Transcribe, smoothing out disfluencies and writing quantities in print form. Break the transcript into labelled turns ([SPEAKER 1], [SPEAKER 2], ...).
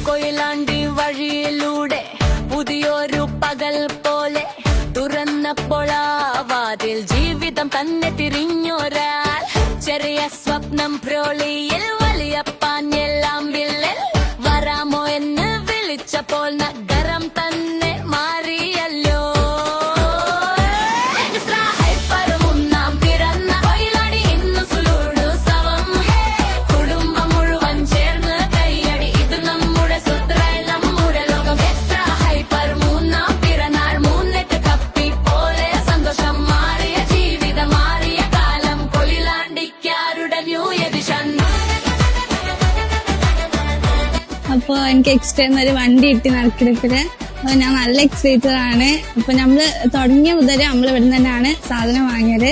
[SPEAKER 1] കൊയിലാണ്ടി വഴിയിലൂടെ പുതിയൊരു പകൽ പോലെ തുറന്നപ്പോൾ ആ വാതിൽ ജീവിതം തന്നെ തിരിഞ്ഞൊരാൾ ചെറിയ സ്വപ്നം പ്രോളിയിൽ വലിയ പാഞ്ഞെല്ലാം വില്ലൽ വരാമോ എന്ന് വിളിച്ചപ്പോൾ നഗരം തന്നെ മാറിയല്ലോ. കുടുംബം മുഴുവൻ ചേർന്ന് കൈയടി, ഇത് നമ്മുടെ സ്വത്രായി നമ്മുടെ ലോകം. എക്സ്ട്രാ ഹൈപ്പർ മൂന്നാം പിറന്നാൾ, മൂന്നെട്ട് കപ്പി പോലെ സന്തോഷം മാറിയ ജീവിതം മാറിയ കാലം. കൊയിലാണ്ടിക്കാരുടെ ന്യൂ എഡിഷൻ.
[SPEAKER 2] അപ്പൊ എനിക്ക് എക്സ്ട്രാ ഒരു വണ്ടി കിട്ടി നറുക്കെടുപ്പില്. അപ്പൊ ഞാൻ നല്ല എക്സൈറ്റഡ് ആണ്. അപ്പൊ നമ്മള് തുടങ്ങിയ മുതൽ നമ്മൾ ഇവിടെ തന്നെയാണ് സാധനം വാങ്ങിയത്.